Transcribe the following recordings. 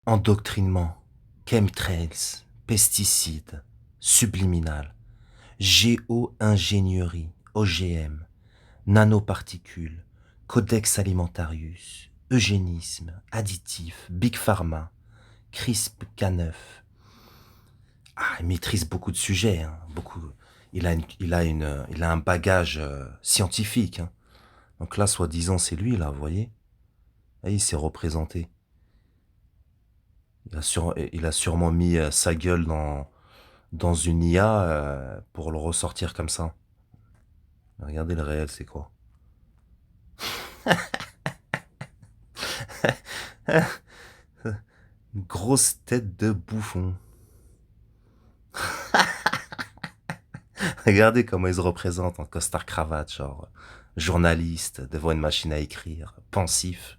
endoctrinement, chemtrails, pesticides, subliminal, géo-ingénierie, OGM, nanoparticules, codex alimentarius, eugénisme, additifs, big pharma, CRISP-Cas9. Ah, il maîtrise beaucoup de sujets, hein, beaucoup. Il a un bagage scientifique, hein. Donc là, soi-disant, c'est lui, là, vous voyez. Ah, il s'est représenté. Il a sûrement mis sa gueule dans une IA pour le ressortir comme ça. Regardez le réel, c'est quoi? Grosse tête de bouffon. Regardez comment il se représente en costard-cravate, genre journaliste devant une machine à écrire, pensif.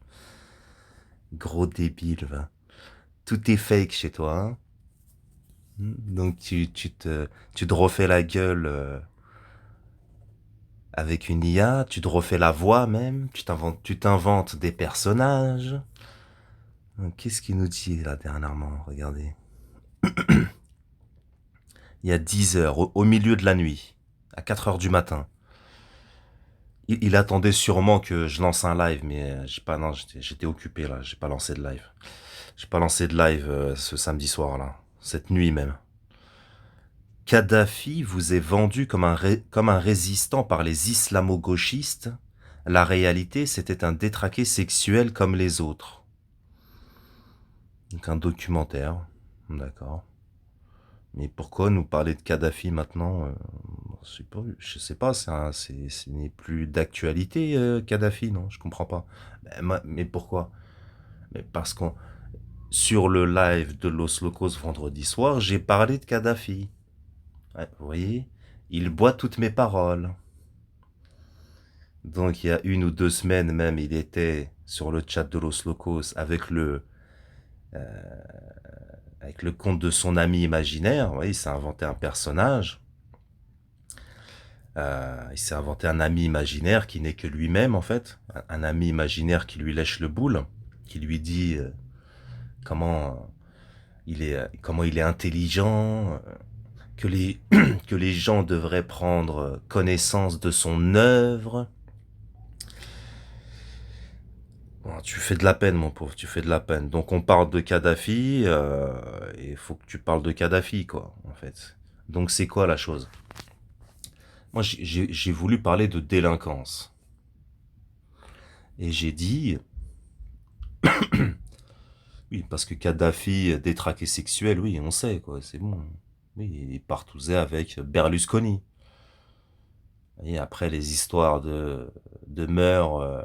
Gros débile, va. Tout est fake chez toi, hein. Donc tu te refais la gueule avec une IA, tu te refais la voix même, tu t'inventes des personnages. Qu'est-ce qu'il nous dit là dernièrement? Regardez. Il y a 10 heures, au milieu de la nuit, à 4 heures du matin. Il attendait sûrement que je lance un live, mais j'ai pas, non, j'étais occupé là, j'ai pas lancé de live. J'ai pas lancé de live ce samedi soir là, cette nuit même. Kadhafi vous est vendu comme un résistant par les islamo-gauchistes. La réalité, c'était un détraqué sexuel comme les autres. Donc un documentaire, d'accord. Mais pourquoi nous parler de Kadhafi maintenant je sais pas, ce n'est plus d'actualité, Kadhafi, non, je comprends pas. Mais pourquoi? Mais parce qu'on, sur le live de Los Locos vendredi soir, j'ai parlé de Kadhafi. Ouais, vous voyez, il boit toutes mes paroles. Donc il y a 1 ou 2 semaines même, il était sur le chat de Los Locos avec le compte de son ami imaginaire. Vous voyez, il s'est inventé un personnage. Il s'est inventé un ami imaginaire qui n'est que lui-même en fait. Un ami imaginaire qui lui lèche le boule, qui lui dit comment comment il est intelligent, que les, que les gens devraient prendre connaissance de son œuvre. Bon, tu fais de la peine, mon pauvre, tu fais de la peine. Donc on parle de Kadhafi, et il faut que tu parles de Kadhafi, quoi, en fait. Donc c'est quoi la chose? Moi, j'ai voulu parler de délinquance. Et j'ai dit, oui, parce que Kadhafi, détraqué sexuel, oui, on sait, quoi, c'est bon. Oui, il partousait avec Berlusconi. Et après, les histoires de mœurs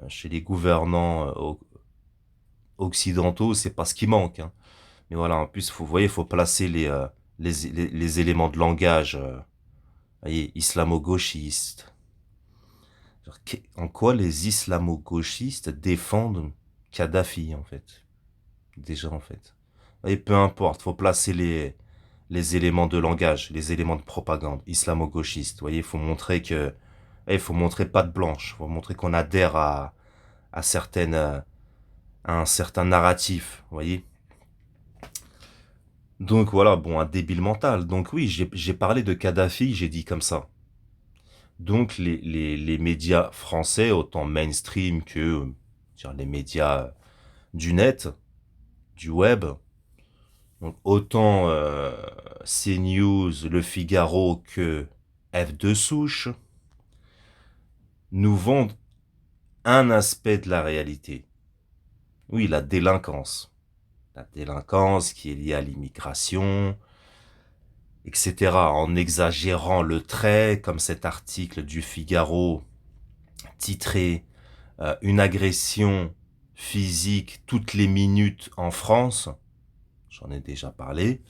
chez les gouvernants occidentaux, c'est pas ce qui manque, hein. Mais voilà, en plus, vous voyez, il faut placer les éléments de langage, voyez, islamo-gauchistes. En quoi les islamo-gauchistes défendent Kadhafi, en fait? Déjà, en fait. Et peu importe, faut placer les éléments de langage, les éléments de propagande islamo-gauchiste. Vous voyez, il faut montrer que, il faut montrer patte blanche, il faut montrer qu'on adhère à certaines, à un certain narratif, vous voyez. Donc voilà, bon, un débile mental. Donc oui, j'ai parlé de Kadhafi, j'ai dit comme ça. Donc les médias français, autant mainstream que les médias du net, du web, donc autant CNews, Le Figaro que F2 Souche, nous vendent un aspect de la réalité. Oui, la délinquance. La délinquance qui est liée à l'immigration, etc. En exagérant le trait, comme cet article du Figaro titré Une agression physique toutes les minutes en France. J'en ai déjà parlé.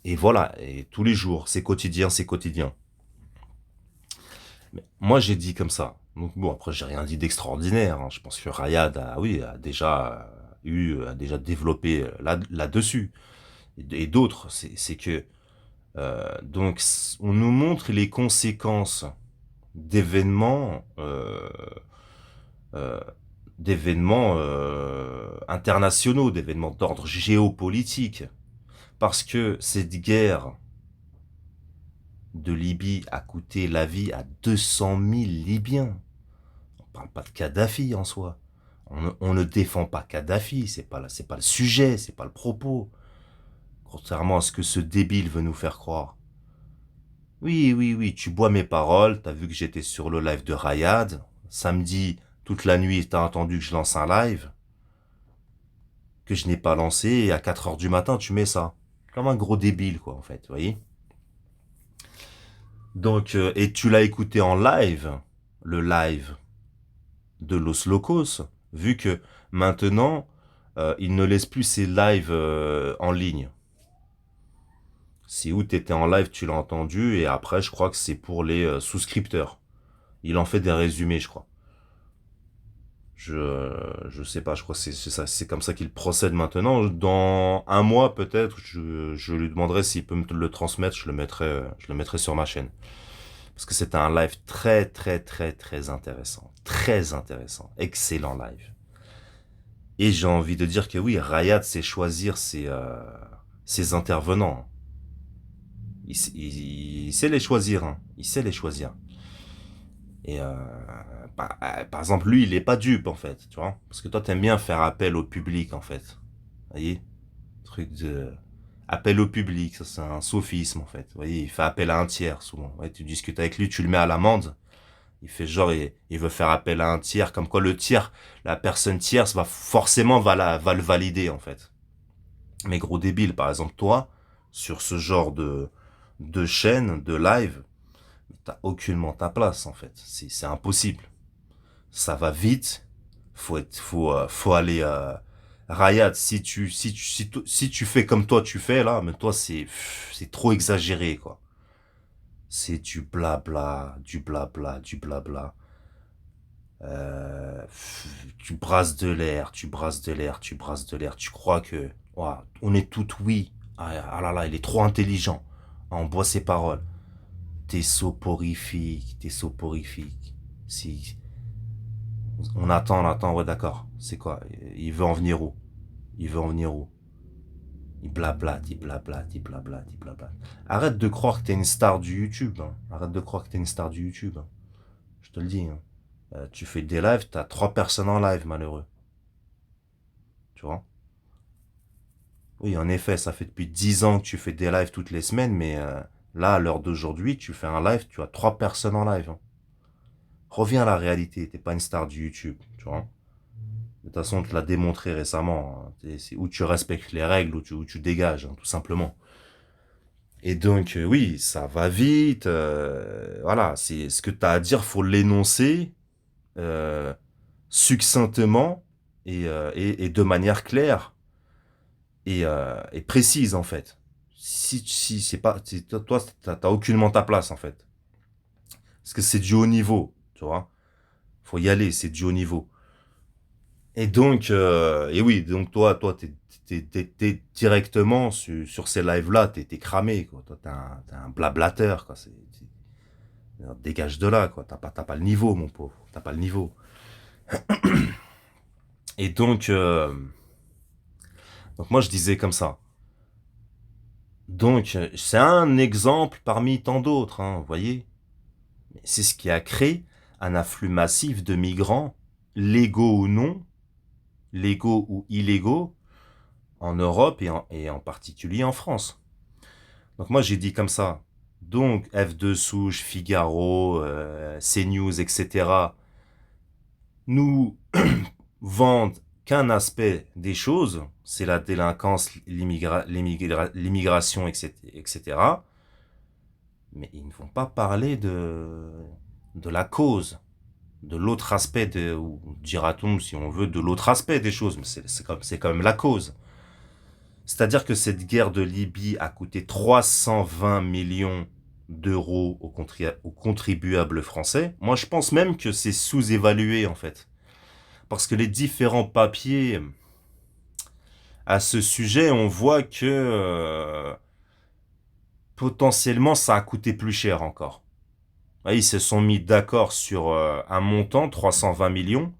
Et voilà, et tous les jours, c'est quotidien, c'est quotidien. Mais moi, j'ai dit comme ça. Donc bon, après, j'ai rien dit d'extraordinaire, hein. Je pense que Rayad oui, a déjà développé là-dessus. Et d'autres, c'est que donc on nous montre les conséquences d'événements, euh, d'événements internationaux, d'événements d'ordre géopolitique. Parce que cette guerre de Libye a coûté la vie à 200 000 Libyens. On ne parle pas de Kadhafi en soi. On ne défend pas Kadhafi, c'est pas le sujet, c'est pas le propos. Contrairement à ce que ce débile veut nous faire croire. Oui, oui, oui, tu bois mes paroles, t'as vu que j'étais sur le live de Rayad. Samedi, toute la nuit, t'as entendu que je lance un live, que je n'ai pas lancé, et à 4 heures du matin, tu mets ça. Comme un gros débile, quoi, en fait, vous voyez. Donc, et tu l'as écouté en live, le live de Los Locos, vu que maintenant, il ne laisse plus ses lives en ligne. Si où t'étais en live, tu l'as entendu, et après, je crois que c'est pour les souscripteurs. Il en fait des résumés, je crois. Je sais pas, je crois que c'est comme ça qu'il procède maintenant. Dans un mois, peut-être, je lui demanderai s'il peut me le transmettre, je le mettrai sur ma chaîne. Parce que c'était un live très, très, très, très intéressant. Très intéressant. Excellent live. Et j'ai envie de dire que oui, Rayad sait choisir ses intervenants. Il sait les choisir, hein. Il sait les choisir. Et par exemple, lui, il est pas dupe, en fait, tu vois. Parce que toi, t'aimes bien faire appel au public, en fait. Vous voyez? Truc de... Appel au public, ça c'est un sophisme, en fait. Vous voyez, il fait appel à un tiers, souvent. Ouais, tu discutes avec lui, tu le mets à l'amende. Il fait genre, il veut faire appel à un tiers, comme quoi le tiers, la personne tierce va forcément va le valider, en fait. Mais gros débile, par exemple, toi, sur ce genre de chaîne, de live, t'as aucunement ta place, en fait. C'est impossible. Ça va vite. Faut aller, Rayad, si tu fais comme toi tu fais, là, mais toi, c'est trop exagéré, quoi. C'est du blabla, du blabla, du blabla. Tu brasses de l'air, tu brasses de l'air, tu brasses de l'air. Tu crois que, ouah, on est tout oui. Ah là là, il est trop intelligent. Ah, on boit ses paroles. T'es soporifique, t'es soporifique. Si, on attend, ouais d'accord. C'est quoi? Il veut en venir où? Il veut en venir où? Il blablate, il blablate, il blablate, il blablate. Arrête de croire que t'es une star du YouTube, hein. Arrête de croire que t'es une star du YouTube, hein. Je te le dis, hein. Tu fais des lives, t'as 3 personnes en live, malheureux. Tu vois? Oui, en effet, ça fait depuis 10 ans que tu fais des lives toutes les semaines, mais là, à l'heure d'aujourd'hui, tu fais un live, tu as 3 personnes en live, hein. Reviens à la réalité, t'es pas une star du YouTube, tu vois? De toute façon, on te l'a démontré récemment, hein. C'est où tu respectes les règles, où tu dégages, hein, tout simplement. Et donc, oui, ça va vite. Voilà, c'est ce que tu as à dire, faut l'énoncer euh, succinctement et de manière claire et précise, en fait. Si c'est pas, toi, t'as aucunement ta place, en fait. Parce que c'est du haut niveau, tu vois. Faut y aller, c'est du haut niveau. Et donc, et oui, donc toi, t'es directement sur ces lives-là, t'es cramé, quoi. Toi, t'es un blablateur, quoi. Dégage de là, quoi. T'as pas le niveau, mon pauvre. T'as pas le niveau. Et donc moi, je disais comme ça. Donc, c'est un exemple parmi tant d'autres, hein, vous voyez. C'est ce qui a créé un afflux massif de migrants, légaux ou non, légaux ou illégaux, en Europe et en particulier en France. Donc moi j'ai dit comme ça. Donc F2 Souche, Figaro, CNews, etc. nous vendent qu'un aspect des choses, c'est la délinquance, l'immigration, etc. Mais ils ne vont pas parler de la cause, de l'autre aspect, ou dira-t-on, si on veut, de l'autre aspect des choses. Mais c'est quand même la cause. C'est-à-dire que cette guerre de Libye a coûté 320 millions d'euros aux contribuables français. Moi, je pense même que c'est sous-évalué, en fait. Parce que les différents papiers à ce sujet, on voit que potentiellement, ça a coûté plus cher encore. Ils se sont mis d'accord sur un montant, 320 millions,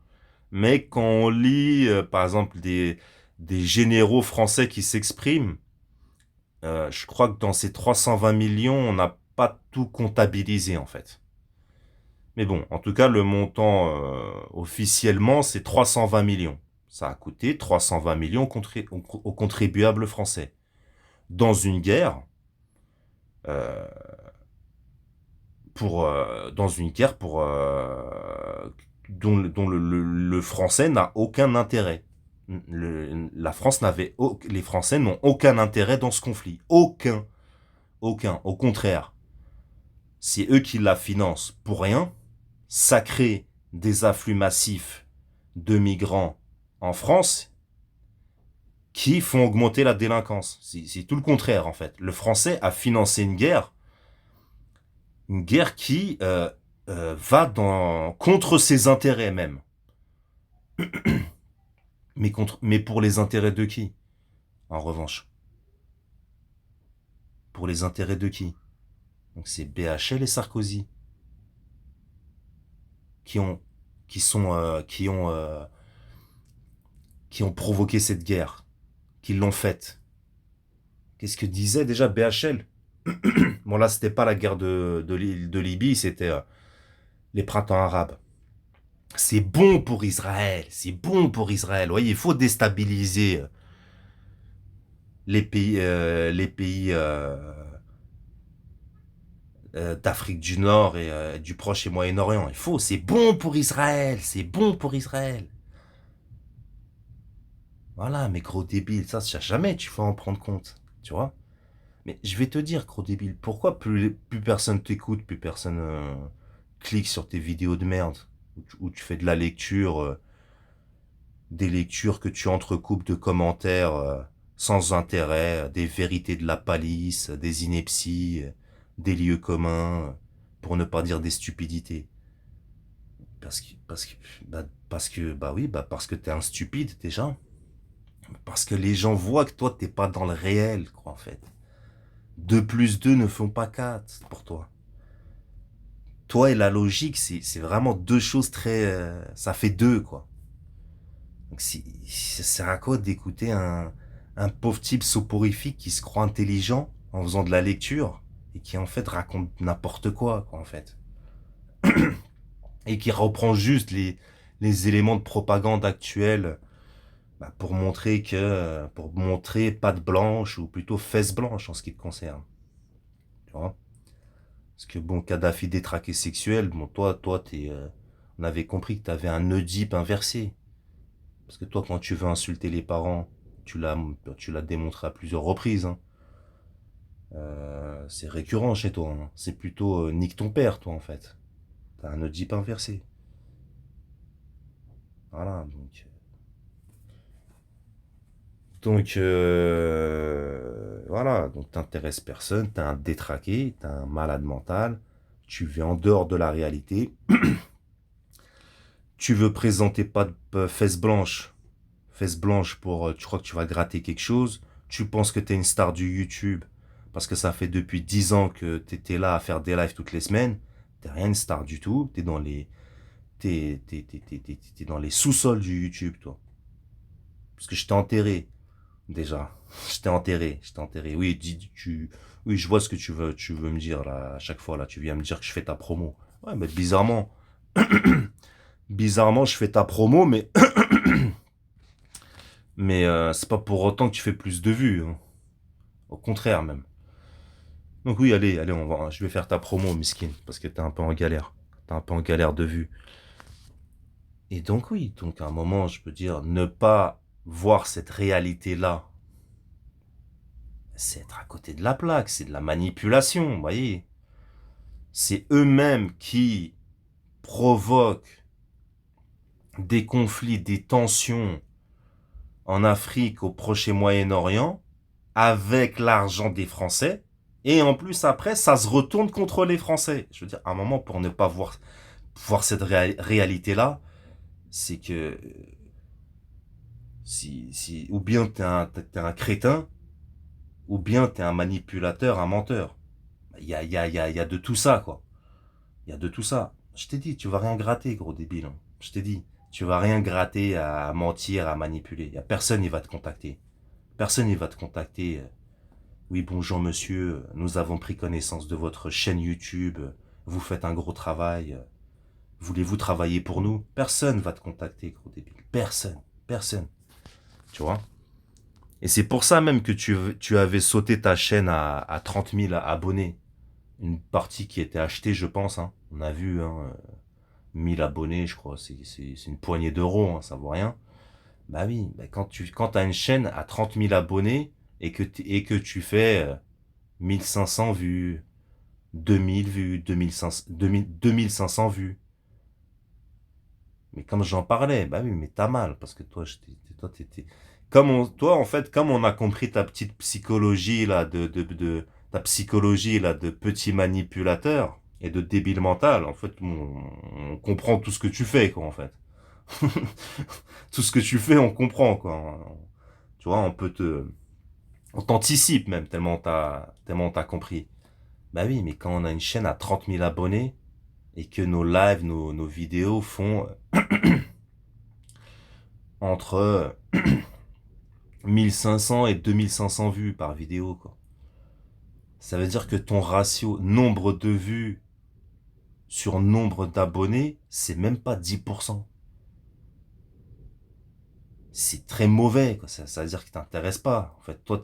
Mais quand on lit, par exemple, des généraux français qui s'expriment, je crois que dans ces 320 millions, on n'a pas tout comptabilisé, en fait. Mais bon, en tout cas, le montant officiellement, c'est 320 millions. Ça a coûté 320 millions aux contribuables français. Dans une guerre, euh, dans une guerre dont le français n'a aucun intérêt. La France les Français n'ont aucun intérêt dans ce conflit. Aucun. Aucun. Au contraire, c'est eux qui la financent pour rien. Ça crée des afflux massifs de migrants en France qui font augmenter la délinquance. C'est tout le contraire, en fait. Le français a financé une guerre qui va contre ses intérêts même. Mais pour les intérêts de qui, en revanche? Pour les intérêts de qui? Donc c'est BHL et Sarkozy qui ont, qui sont, qui ont provoqué cette guerre, qui l'ont faite. Qu'est-ce que disait déjà BHL? Bon là, c'était pas la guerre de Libye, c'était les printemps arabes. C'est bon pour Israël, c'est bon pour Israël. Vous voyez, il faut déstabiliser les pays d'Afrique du Nord et du Proche et Moyen-Orient. Il faut, c'est bon pour Israël, c'est bon pour Israël. Voilà, mais gros débile, ça jamais tu vas en prendre compte, tu vois. Mais je vais te dire, gros débile, pourquoi plus personne t'écoute, plus personne clique sur tes vidéos de merde, où tu fais de la lecture, des lectures que tu entrecoupes de commentaires sans intérêt, des vérités de la palisse, des inepties, des lieux communs, pour ne pas dire des stupidités. Parce que t'es un stupide déjà. Parce que les gens voient que toi t'es pas dans le réel, quoi, en fait. 2 plus 2 ne font pas 4 pour toi. Toi et la logique, c'est vraiment deux choses très... ça fait deux, quoi. Donc ça sert à quoi d'écouter un pauvre type soporifique qui se croit intelligent en faisant de la lecture et qui en fait raconte n'importe quoi, en fait. Et qui reprend juste les éléments de propagande actuels pour montrer patte blanche ou plutôt fesse blanche en ce qui te concerne. Tu vois? Parce que bon, Kadhafi détraqué sexuel, bon, on avait compris que t'avais un Oedipe inversé. Parce que toi, quand tu veux insulter les parents, tu l'as démontré à plusieurs reprises, hein. C'est récurrent chez toi, hein. C'est plutôt nique ton père, toi, en fait. T'as un Oedipe inversé. Voilà, voilà, donc t'intéresses personne, t'es un détraqué, t'es un malade mental, tu vis en dehors de la réalité, tu veux présenter pas de fesses blanches pour, tu crois que tu vas gratter quelque chose, tu penses que t'es une star du YouTube, parce que ça fait depuis 10 ans que t'étais là à faire des lives toutes les semaines, t'es rien une star du tout, t'es dans les sous-sols du YouTube, toi. Parce que je t'ai enterré, déjà. Je t'ai enterré. Oui, oui, je vois ce que tu veux me dire, là, à chaque fois, là, tu viens me dire que je fais ta promo. Ouais, mais bizarrement, je fais ta promo, mais c'est pas pour autant que tu fais plus de vues, hein. Au contraire, même. Donc oui, allez, je vais faire ta promo, miskin, parce que t'es un peu en galère. T'es un peu en galère de vues. Et donc oui, donc à un moment, je peux dire, ne pas voir cette réalité-là, c'est être à côté de la plaque, c'est de la manipulation, vous voyez. C'est eux-mêmes qui provoquent des conflits, des tensions en Afrique, au Proche et Moyen-Orient, avec l'argent des Français, et en plus après, ça se retourne contre les Français. Je veux dire, à un moment, pour ne pas voir cette réalité-là, c'est que ou bien t'es un crétin, ou bien t'es un manipulateur, un menteur. Il y a de tout ça, quoi. Il y a de tout ça. Je t'ai dit, tu vas rien gratter, gros débile, hein. Je t'ai dit. Tu vas rien gratter à mentir, à manipuler. Y a personne qui va te contacter. Personne ne va te contacter. Oui, bonjour monsieur, nous avons pris connaissance de votre chaîne YouTube. Vous faites un gros travail. Voulez-vous travailler pour nous? Personne va te contacter, gros débile. Personne. Personne. Tu vois? Et c'est pour ça même que tu avais sauté ta chaîne à 30 000 abonnés. Une partie qui était achetée, je pense. Hein. On a vu, hein, 1000 abonnés, je crois. C'est une poignée d'euros, hein, ça vaut rien. Bah oui, bah quand t'as une chaîne à 30 000 abonnés et que tu fais 1500 vues, 2000 vues, 2500 vues. Mais comme j'en parlais, bah oui, mais t'as mal, parce que toi, t'étais, toi, en fait, comme on a compris ta petite psychologie, là, ta psychologie, là, de petit manipulateur et de débile mental, en fait, on comprend tout ce que tu fais, quoi, en fait. Tout ce que tu fais, on comprend, quoi. Tu vois, on t'anticipe même, tellement on t'a compris. Bah oui, mais quand on a une chaîne à 30 000 abonnés et que nos lives, nos vidéos font entre 1500 et 2500 vues par vidéo, quoi. Ça veut dire que ton ratio nombre de vues sur nombre d'abonnés, c'est même pas 10%. C'est très mauvais, quoi. Ça veut dire qu'il t'intéresse pas. En fait, toi,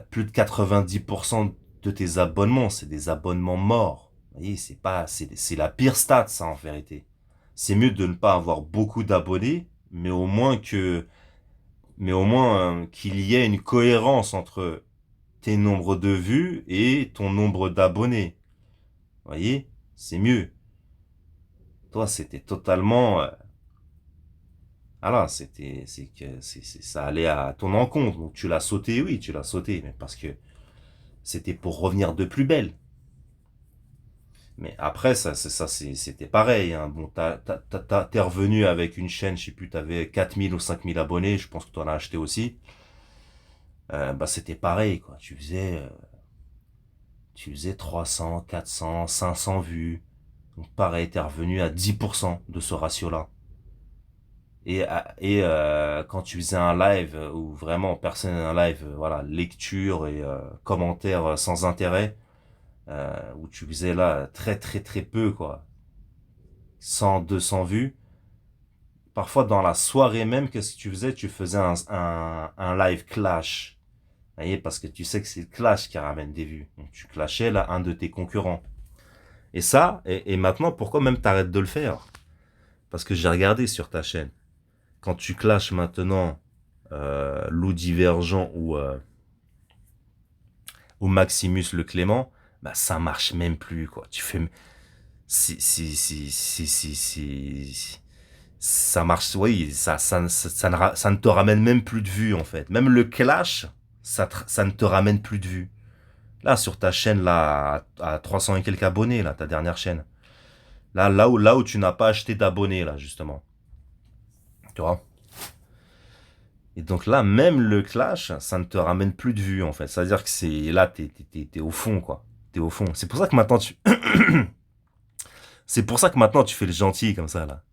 plus de 90% de tes abonnements, c'est des abonnements morts. Vous voyez, c'est la pire stat, ça, en vérité. C'est mieux de ne pas avoir beaucoup d'abonnés, mais au moins qu'il y ait une cohérence entre tes nombres de vues et ton nombre d'abonnés. Vous voyez, c'est mieux. Toi, c'était totalement, ah là, ça allait à ton encontre. Donc tu l'as sauté, oui, tu l'as sauté, mais parce que c'était pour revenir de plus belle. Mais après, c'était pareil. Hein. Bon, t'es revenu avec une chaîne, je sais plus, t'avais 4000 ou 5000 abonnés, je pense que t'en as acheté aussi. Bah, c'était pareil, quoi. Tu faisais 300, 400, 500 vues. Donc pareil, t'es revenu à 10% de ce ratio-là. Quand tu faisais un live où vraiment personne un live, voilà, lecture et commentaires sans intérêt, où tu faisais là très très très peu, quoi, 100, 200 vues. Parfois dans la soirée même, qu'est-ce que tu faisais? Tu faisais un live clash. Vous voyez, parce que tu sais que c'est le clash qui ramène des vues. Donc tu clashais là un de tes concurrents. Et maintenant, pourquoi même t'arrêtes de le faire? Parce que j'ai regardé sur ta chaîne. Quand tu clashes maintenant Loup Divergent ou Maximus le Clément, bah ça marche même plus, quoi. Tu fais... Ça marche, oui, ça ne te ramène même plus de vues, en fait. Même le clash, ça ne te ramène plus de vues. Là, sur ta chaîne, là, à 300 et quelques abonnés, là, ta dernière chaîne. Là où tu n'as pas acheté d'abonnés, là, justement. Tu vois? Et donc là, même le clash, ça ne te ramène plus de vues, en fait. C'est-à-dire que là, t'es au fond, quoi. T'es au fond. C'est pour ça que maintenant, c'est pour ça que maintenant, tu fais le gentil, comme ça, là.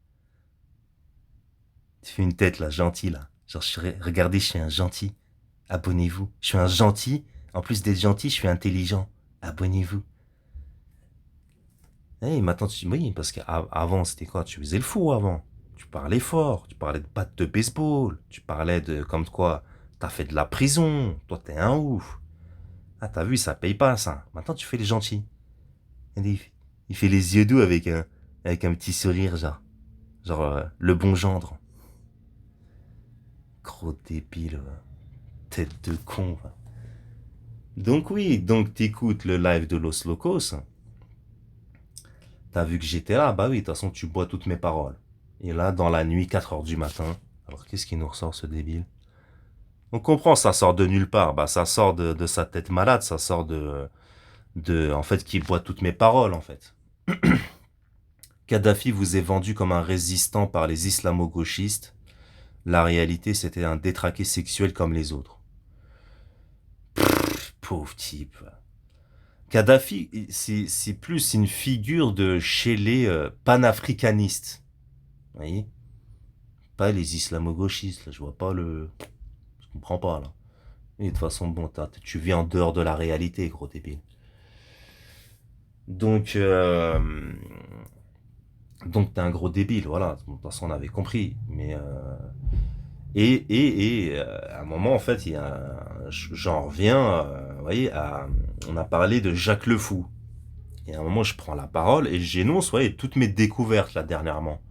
Tu fais une tête, là, gentil, là. Genre, regardez, je suis un gentil. Abonnez-vous. Je suis un gentil. En plus d'être gentil, je suis intelligent. Abonnez-vous. Eh, maintenant, oui, parce qu'avant, c'était quoi? Tu faisais le fou, avant. Tu parlais fort. Tu parlais de batte de baseball. Tu parlais de, comme quoi, t'as fait de la prison. Toi, t'es un ouf. Ah, t'as vu, ça paye pas, ça. Maintenant, tu fais les gentils. Il fait les yeux doux avec un petit sourire, genre. Genre, le bon gendre. Gros débile, va. Tête de con, va. Donc oui, donc t'écoutes le live de Los Locos. T'as vu que j'étais là, bah oui, de toute façon, tu bois toutes mes paroles. Et là, dans la nuit, 4 heures du matin, alors qu'est-ce qui nous ressort, ce débile? On comprend, ça sort de nulle part. Bah, ça sort de sa tête malade, ça sort en fait, qui boit toutes mes paroles, en fait. Kadhafi vous est vendu comme un résistant par les islamo-gauchistes. La réalité, c'était un détraqué sexuel comme les autres. Pauvre type. Kadhafi, c'est plus une figure de chez les panafricanistes. Vous voyez? Pas les islamo-gauchistes, là, je vois pas le... Je comprends pas, là. Et de toute façon, bon, tu vis en dehors de la réalité, gros débile. Donc, donc t'es un gros débile, voilà. De toute façon, on avait compris. Mais à un moment, en fait, j'en reviens, vous voyez, on a parlé de Jacques le Fou. Et à un moment, je prends la parole et j'énonce, vous voyez, toutes mes découvertes là dernièrement.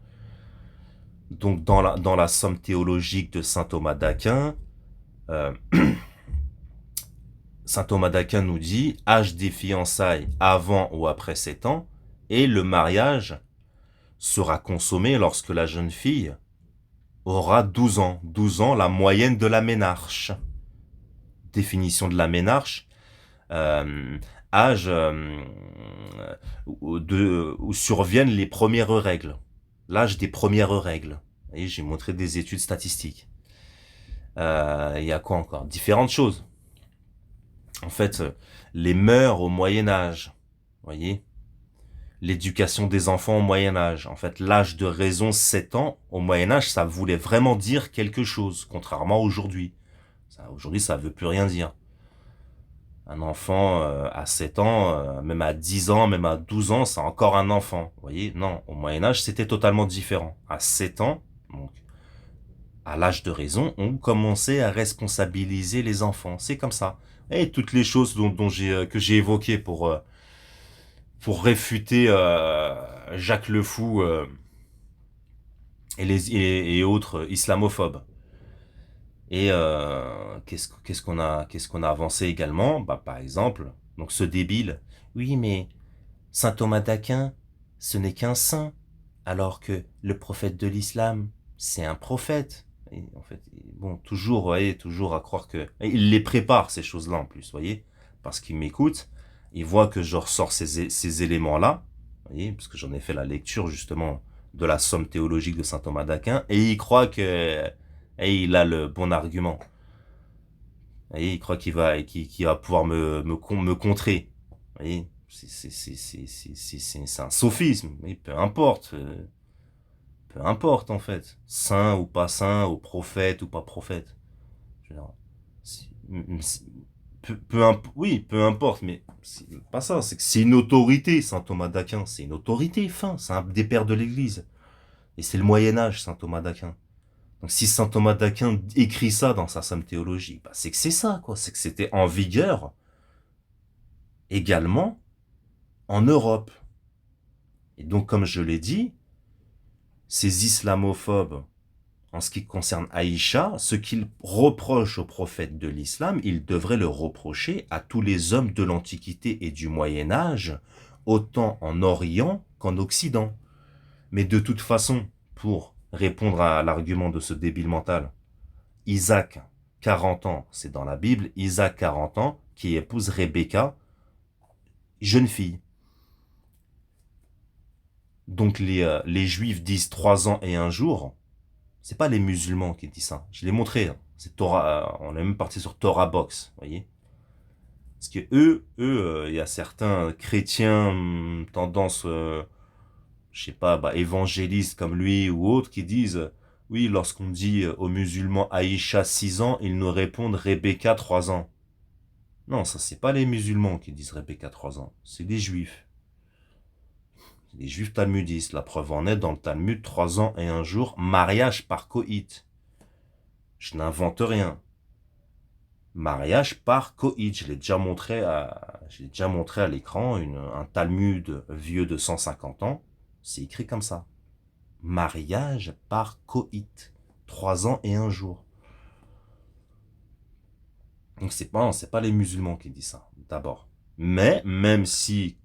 Donc, dans la somme théologique de saint Thomas d'Aquin, euh, saint Thomas d'Aquin nous dit âge des fiançailles avant ou après 7 ans, et le mariage sera consommé lorsque la jeune fille aura 12 ans. 12 ans, la moyenne de la ménarche. Définition de la ménarche, euh, âge où surviennent les premières règles. L'âge des premières règles. Vous voyez, j'ai montré des études statistiques. Il y a quoi encore? Différentes choses. En fait, les mœurs au Moyen-Âge. Vous voyez? L'éducation des enfants au Moyen-Âge. En fait, l'âge de raison, 7 ans, au Moyen-Âge, ça voulait vraiment dire quelque chose, contrairement à aujourd'hui. Aujourd'hui, ça veut plus rien dire. Un enfant à 7 ans, même à 10 ans, même à 12 ans, c'est encore un enfant. Vous voyez? Non, au Moyen-Âge, c'était totalement différent. À 7 ans, donc à l'âge de raison, on commençait à responsabiliser les enfants. C'est comme ça. Et toutes les choses que j'ai évoquées pour réfuter Jacques le Fou et autres islamophobes. Et qu'est-ce qu'on a avancé également? Bah, par exemple, donc ce débile. Oui, mais saint Thomas d'Aquin, ce n'est qu'un saint, alors que le prophète de l'islam, c'est un prophète. Et en fait, bon, toujours, vous voyez, toujours à croire que... Et il les prépare, ces choses-là, en plus, vous voyez, parce qu'il m'écoute, il voit que je ressors ces éléments-là, vous voyez, parce que j'en ai fait la lecture, justement, de la somme théologique de saint Thomas d'Aquin, et il croit que... Et il a le bon argument. Vous voyez, il croit qu'il va pouvoir me contrer. Vous voyez, c'est un sophisme. Mais peu importe en fait. Saint ou pas saint, ou prophète ou pas prophète. Je veux dire, oui, peu importe, mais c'est pas ça. C'est que c'est une autorité, saint Thomas d'Aquin. C'est une autorité, fin. C'est un des pères de l'Église. Et c'est le Moyen Âge, saint Thomas d'Aquin. Donc si saint Thomas d'Aquin écrit ça dans sa somme théologique, bah, c'est que c'est ça, quoi. C'est que c'était en vigueur également en Europe. Et donc, comme je l'ai dit, ces islamophobes, en ce qui concerne Aïcha, ce qu'ils reprochent aux prophètes de l'islam, ils devraient le reprocher à tous les hommes de l'Antiquité et du Moyen Âge, autant en Orient qu'en Occident. Mais de toute façon, pour répondre à l'argument de ce débile mental, Isaac, 40 ans, c'est dans la Bible, Isaac, 40 ans, qui épouse Rebecca, jeune fille. Donc les juifs disent 3 ans et un jour. C'est pas les musulmans qui disent ça. Je l'ai montré. Hein. C'est Torah. On est même parti sur Torah Box, vous voyez. Parce que il y a certains chrétiens tendance, je sais pas, bah, évangélistes comme lui ou autres qui disent, oui, lorsqu'on dit aux musulmans Aïcha 6 ans, ils nous répondent Rebecca 3 ans. Non, ça c'est pas les musulmans qui disent Rebecca 3 ans, c'est les juifs. Les juifs talmudistes, la preuve en est dans le Talmud, 3 ans et un jour, mariage par coït. Je n'invente rien. Mariage par coït, je l'ai déjà montré à l'écran, un Talmud vieux de 150 ans, c'est écrit comme ça. Mariage par coït, 3 ans et un jour. Donc c'est pas les musulmans qui disent ça, d'abord. Mais, même si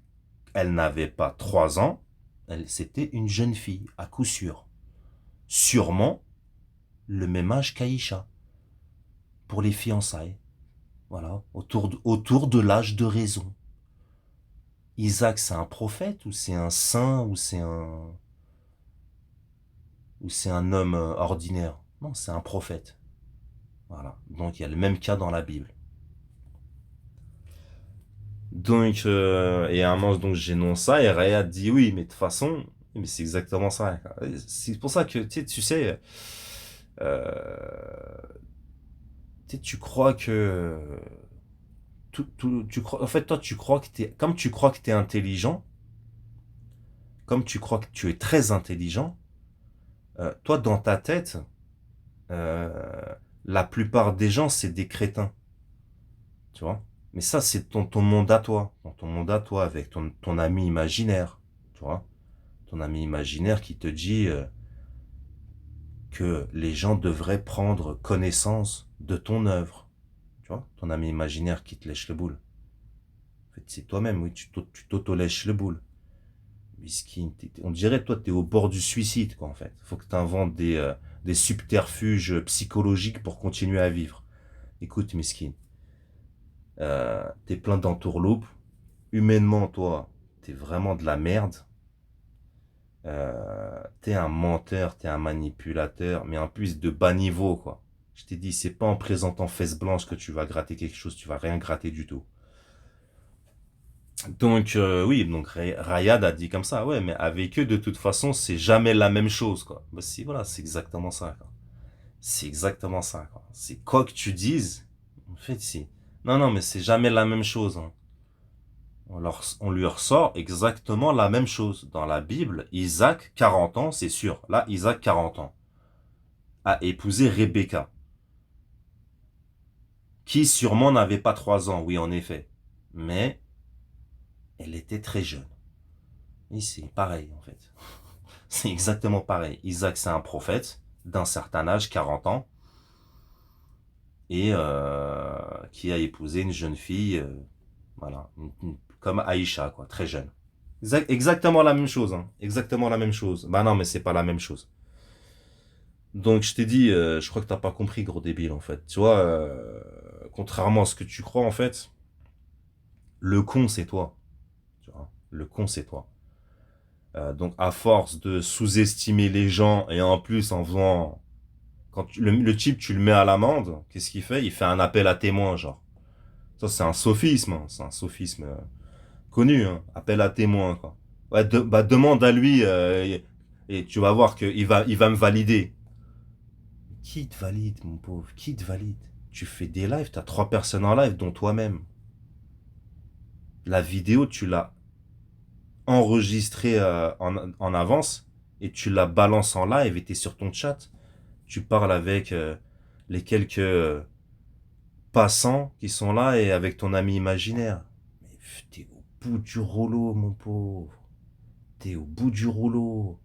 elle n'avait pas 3 ans, c'était une jeune fille, à coup sûr. Sûrement le même âge qu'Aïcha, pour les fiançailles. Voilà, autour de l'âge de raison. Isaac, c'est un prophète, ou c'est un saint, ou c'est un homme ordinaire? Non, c'est un prophète. Voilà, donc il y a le même cas dans la Bible. Donc, et à un moment, donc j'énonce ça, et Raya dit oui, mais de toute façon, Mais c'est exactement ça. C'est pour ça que, euh, tu crois que, en fait, toi, tu crois que comme tu crois que t'es intelligent, comme tu crois que tu es très intelligent, toi, dans ta tête, euh, la plupart des gens, c'est des crétins, tu vois. Mais ça, c'est ton monde à toi, dans ton monde à toi, avec ton ami imaginaire, tu vois. Ton ami imaginaire qui te dit que les gens devraient prendre connaissance de ton œuvre, tu vois. Ton ami imaginaire qui te lèche le boule. En fait, c'est toi-même, oui, tu t'auto-lèches le boule. Miskin, on dirait, toi, t'es au bord du suicide, quoi, en fait. Faut que t'inventes des subterfuges psychologiques pour continuer à vivre. Écoute, Miskin, t'es plein d'entourloupes. Humainement, toi, t'es vraiment de la merde. T'es un menteur, t'es un manipulateur, mais en plus de bas niveau, quoi. Je t'ai dit, c'est pas en présentant fesse blanche que tu vas gratter quelque chose, tu vas rien gratter du tout. Donc, oui, donc Rayad a dit comme ça, ouais, mais avec eux, de toute façon, c'est jamais la même chose, quoi. Bah si, voilà, c'est exactement ça, quoi. C'est exactement ça, quoi. C'est quoi que tu dises, en fait, si. Non, non, mais c'est jamais la même chose, hein. On lui ressort exactement la même chose. Dans la Bible, Isaac, 40 ans, c'est sûr. Là, Isaac, 40 ans, a épousé Rebecca, qui sûrement n'avait pas 3 ans, oui, en effet. Mais elle était très jeune. Et c'est pareil, en fait. C'est exactement pareil. Isaac, c'est un prophète d'un certain âge, 40 ans, et qui a épousé une jeune fille, voilà, comme Aïcha, quoi, très jeune. Exactement la même chose, hein. Exactement la même chose. Bah non, mais c'est pas la même chose. Donc je t'ai dit, je crois que t'as pas compris, gros débile, en fait. Tu vois, contrairement à ce que tu crois, en fait, le con, c'est toi. Tu vois, le con, c'est toi. Donc à force de sous-estimer les gens, et en plus en faisant... Quand le type, tu le mets à l'amende, qu'est-ce qu'il fait? Il fait un appel à témoins, genre. Ça, c'est un sophisme, hein. C'est un sophisme connu, hein. Appel à témoins, quoi. Ouais, bah demande à lui, et tu vas voir qu'il va me valider. Qui te valide, mon pauvre? Qui te valide? Tu fais des lives, t'as 3 personnes en live, dont toi-même. La vidéo, tu l'as enregistrée en avance, et tu la balances en live, et t'es sur ton chat. Tu parles avec les quelques passants qui sont là, et avec ton ami imaginaire. Mais t'es au bout du rouleau, mon pauvre. T'es au bout du rouleau.